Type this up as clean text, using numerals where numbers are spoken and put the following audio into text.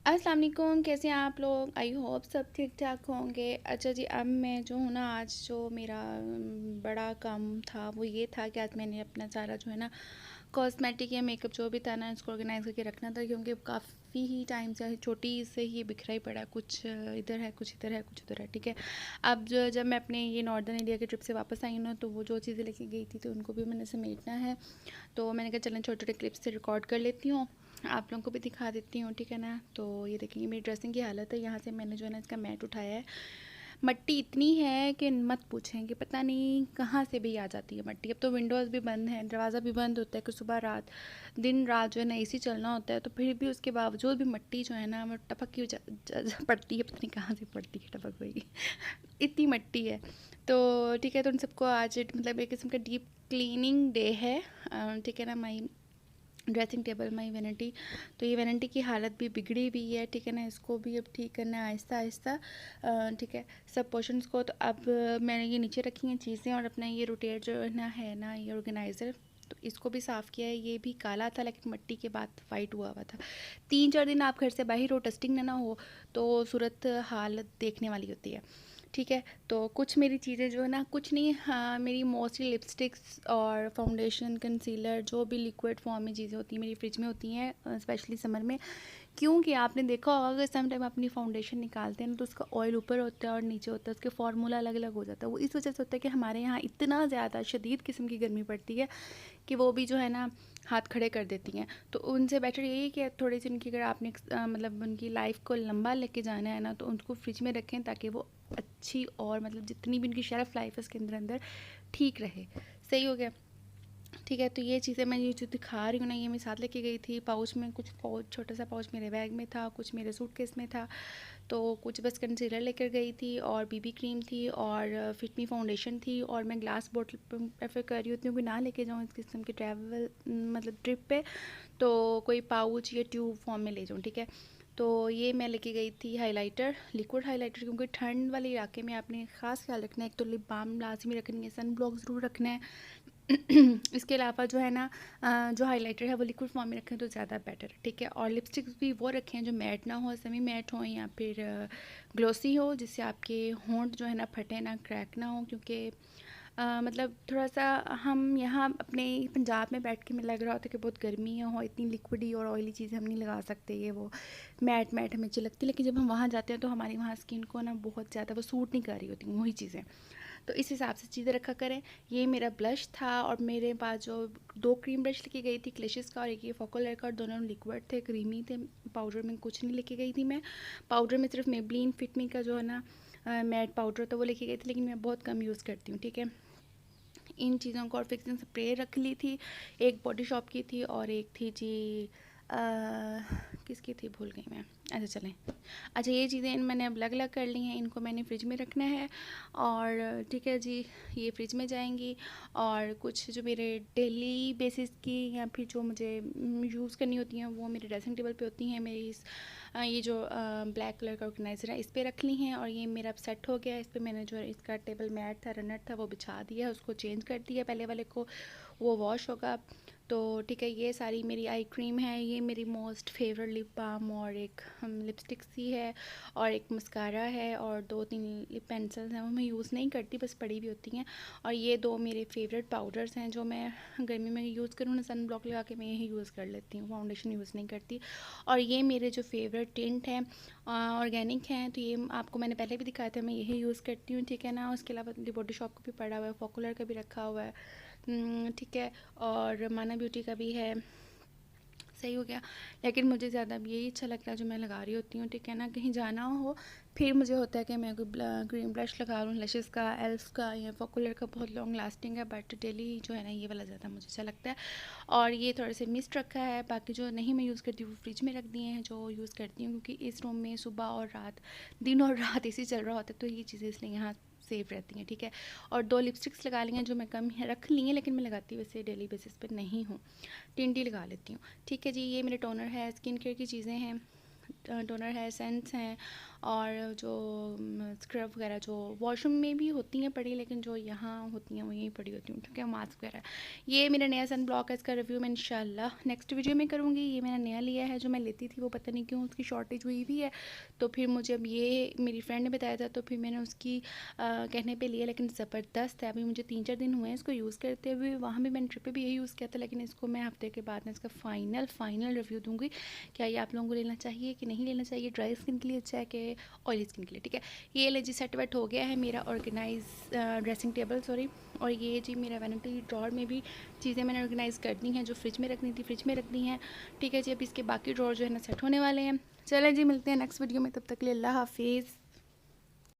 अस्सलाम वालेकुम, कैसे हैं आप लोग? आई होप सब ठीक ठाक होंगे। अच्छा जी, अब मैं जो हूँ ना, आज जो मेरा बड़ा काम था वो ये था कि आज मैंने अपना सारा जो है ना कॉस्मेटिक या मेकअप जो भी था ना इसको ऑर्गेनाइज़ करके रखना था, क्योंकि काफ़ी ही टाइम से छोटी से ही बिखरा ही पड़ा, कुछ इधर है, कुछ इधर है, कुछ उधर है। ठीक है, अब जब मैं अपने ये नॉर्दर्न इंडिया की ट्रिप से वापस आई हूँ ना, तो वो जो चीज़ें लेके गई थी तो उनको भी मैंने समेटना है। तो मैंने कहा चलें छोटे छोटे क्लिप्स से रिकॉर्ड कर लेती हूँ, आप लोगों को भी दिखा देती हूँ। ठीक है ना, तो ये देखेंगे मेरी ड्रेसिंग की हालत है। यहाँ से मैंने जो है ना इसका मैट उठाया है। मट्टी इतनी है कि मत पूछें, कि पता नहीं कहाँ से भी आ जाती है मट्टी। अब तो विंडोज़ भी बंद हैं, दरवाज़ा भी बंद होता है कि सुबह रात दिन रात जो है ना एसी चलना होता है, तो फिर भी उसके बावजूद भी मट्टी जो है ना वो टपक की पड़ती है, पता नहीं कहाँ से पड़ती है, टपक हुई इतनी मट्टी है। तो ठीक है, तो उन सबको आज मतलब एक किस्म का डीप क्लीनिंग डे है। ठीक है ना, माई ड्रेसिंग टेबल माई वैनिटी। तो ये वैनिटी की हालत भी बिगड़ी हुई है। ठीक है ना, इसको भी अब ठीक करना है आहिस्ता आहिस्ता। ठीक है, सब पोर्शंस को। तो अब मैंने ये नीचे रखी हैं चीज़ें, और अपना ये रोटेट जो है ना ये ऑर्गेनाइज़र, तो इसको भी साफ़ किया है। ये भी काला था लेकिन मिट्टी के बाद वाइट हुआ हुआ था। 3-4 दिन आप घर से बाहर हो, टेस्टिंग ना हो, तो सूरत हालत देखने वाली होती है। ठीक है, तो कुछ मेरी चीज़ें जो है ना, कुछ नहीं, हाँ मेरी मोस्टली लिपस्टिक्स और फाउंडेशन कंसीलर जो भी लिक्विड फॉर्म में चीज़ें होती हैं मेरी फ्रिज में होती हैं, स्पेशली समर में। क्योंकि आपने देखा होगा अगर सम टाइम अपनी फाउंडेशन निकालते हैं ना, तो उसका ऑयल ऊपर होता है और नीचे होता है, उसके फार्मूला अलग अलग हो जाता है। वो इस वजह से होता है कि हमारे यहाँ इतना ज़्यादा शदीद किस्म की गर्मी पड़ती है कि वो भी जो है ना हाथ खड़े कर देती हैं। तो उनसे बेटर यही है कि थोड़ी सी उनकी, अगर आपने मतलब उनकी लाइफ को लंबा लेके जाना है ना, तो उनको फ्रिज में रखें ताकि वो अच्छी, और मतलब जितनी भी उनकी शेल्फ़ लाइफ है उसके अंदर अंदर ठीक रहे। सही हो गया। ठीक है, तो ये चीज़ें मैं ये जो दिखा रही हूँ ना, ये मैं साथ लेके गई थी पाउच में। कुछ पाउच, छोटा सा पाउच मेरे बैग में था, कुछ मेरे सूटकेस में था। तो कुछ बस कंसीलर लेकर गई थी, और बीबी क्रीम थी, और फिट मी फाउंडेशन थी। और मैं ग्लास बॉटल प्रेफर कर रही होती हूँ कि ना लेके जाऊँ इस किस्म की ट्रैवल मतलब ट्रिप पे, तो कोई पाउच या ट्यूब फॉर्म में ले जाऊँ। ठीक है, तो ये मैं लेके गई थी हाइलाइटर, लिक्विड हाइलाइटर, क्योंकि ठंड वाले इलाके में आपने ख़ास ख्याल रखना है। एक तो लिप बाम लाजमी रखनी है, सन ब्लॉक ज़रूर रखना है। इसके अलावा जो है ना जो हाइलाइटर है वो लिक्विड फॉर्म में रखें तो ज़्यादा बेटर है। ठीक है, और लिपस्टिक्स भी वो रखें जो मैट ना हो, सेमी मैट हो, या फिर ग्लोसी हो, जिससे आपके होंठ जो है ना फटे ना, क्रैक ना हो। क्योंकि मतलब थोड़ा सा हम यहाँ अपने पंजाब में बैठ के, मैं लग रहा होता है कि बहुत गर्मी है और इतनी लिक्विडी और ऑयली चीज़ें हम नहीं लगा सकते, ये वो मैट मैट हमें अच्छी लगती है। लेकिन जब हम वहाँ जाते हैं तो हमारी वहाँ स्किन को ना बहुत ज़्यादा वो सूट नहीं कर रही होती वही चीज़ें। तो इस हिसाब से चीज़ें रखा करें। ये मेरा ब्लश था, और मेरे पास जो 2 क्रीम ब्रश लेके गई थी, क्लेशिस का और एक ये फोकलर का, और दोनों लिक्विड थे, क्रीमी थे। पाउडर में कुछ नहीं लेके गई थी मैं। पाउडर में सिर्फ मेबलिन फिट मी का जो है ना मैट पाउडर था वो लेके गई थी, लेकिन मैं बहुत कम यूज़ करती हूँ। ठीक है, इन चीज़ों को, और फिक्सिंग स्प्रे रख ली थी। एक बॉडी शॉप की थी, और एक थी जी अ, किसकी थी भूल गई मैं। अच्छा चलें, अच्छा ये चीज़ें मैंने अब अलग अलग कर ली हैं, इनको मैंने फ्रिज में रखना है। और ठीक है जी, ये फ्रिज में जाएंगी। और कुछ जो मेरे डेली बेसिस की या फिर जो मुझे यूज़ करनी होती हैं वो मेरे ड्रेसिंग टेबल पे होती हैं। मेरी ये जो ब्लैक कलर का ऑर्गेनाइज़र है इस पर रख ली हैं, और ये मेरा अब सेट हो गया है। इस पर मैंने जो इसका टेबल मैट था, रनर था, वो बिछा दिया, उसको चेंज कर दिया पहले वाले को, वो वॉश होगा। तो ठीक है, ये सारी मेरी आई क्रीम है, ये मेरी मोस्ट फेवरेट लिप बाम, और एक लिपस्टिक सी है, और एक मस्कारा है, और 2-3 लिप पेंसिल्स हैं, वो मैं यूज़ नहीं करती, बस पड़ी भी होती हैं। और ये 2 मेरे फेवरेट पाउडर्स हैं जो मैं गर्मी में यूज़ करूँ ना, सन ब्लॉक लगा के मैं यही यूज़ कर लेती हूँ, फाउंडेशन यूज़ नहीं करती। और ये मेरे जो फेवरेट टिंट हैं ऑर्गेनिक हैं, तो ये आपको मैंने पहले भी दिखाया था, मैं यही यूज़ करती हूँ। ठीक है ना, उसके अलावा बॉडी शॉप का भी पड़ा हुआ है, फॉकुलर का भी रखा हुआ है। ठीक है, और माना ब्यूटी का भी है। सही हो गया, लेकिन मुझे ज़्यादा अब यही अच्छा लगता है जो मैं लगा रही होती हूँ। ठीक है ना, कहीं जाना हो फिर मुझे होता है कि मैं कोई ग्रीन ब्लश लगा लूँ, लशेस का, एल्फ का या फॉकुलर का, बहुत लॉन्ग लास्टिंग है, बट डेली जो है ना ये वाला ज़्यादा मुझे अच्छा लगता है। और ये थोड़े से मिस्ट रखा है, बाकी जो नहीं मैं यूज़ करती हूँ वो फ्रिज में रख दिए हैं, जो यूज़ करती हूँ क्योंकि इस रूम में सुबह और रात, दिन और रात एसी चल रहा होता है, तो ये चीज़ें इसलिए यहाँ सेफ रहती हैं। ठीक है, और 2 लिपस्टिक्स लगा ली हैं जो मैं कम रख ली हैं, लेकिन मैं लगाती वैसे डेली बेसिस पे नहीं हूँ, टिंटी लगा लेती हूँ। ठीक है जी, ये मेरे टोनर है, स्किन केयर की चीज़ें हैं, टोनर है, सेंट्स हैं और जो स्क्रब वगैरह जो वॉशरूम में भी होती हैं पड़ी, लेकिन जो यहाँ होती हैं वो यहीं पड़ी होती हैं, ठीक है, मास्क वगैरह। ये मेरा नया सन ब्लॉक है, इसका रिव्यू मैं इंशाल्लाह नेक्स्ट वीडियो में करूँगी। ये मैंने नया लिया है, जो मैं लेती थी वो पता नहीं क्यों उसकी शॉर्टेज हुई हुई है, तो फिर मुझे अब ये मेरी फ्रेंड ने बताया था, तो फिर मैंने उसकी कहने पे लिया, लेकिन ज़बरदस्त है। अभी मुझे 3-4 दिन हुए हैं इसको यूज़ करते हुए, वहाँ भी मैंने ट्रिप पे भी यही यूज़ किया था, लेकिन इसको मैं हफ्ते के बाद में इसका फाइनल रिव्यू दूँगी, क्या ये आप लोगों को लेना चाहिए कि नहीं लेना चाहिए, ड्राई स्किन के लिए अच्छा है कि ऑयली स्किन के लिए, ठीक है। ये ले जी सेट वेट हो गया है मेरा ऑर्गेनाइज ड्रेसिंग टेबल, सॉरी। और ये जी मेरा वैनिटी ड्रॉर में भी चीज़ें मैंने ऑर्गेनाइज़ करनी हैं, जो फ्रिज में रखनी थी फ्रिज में रख दी हैं, ठीक है जी। अब इसके बाकी ड्रॉर जो है ना सेट होने वाले हैं। चलें जी, मिलते हैं नेक्स्ट वीडियो में, तब तक के लिए अल्लाह हाफिज़।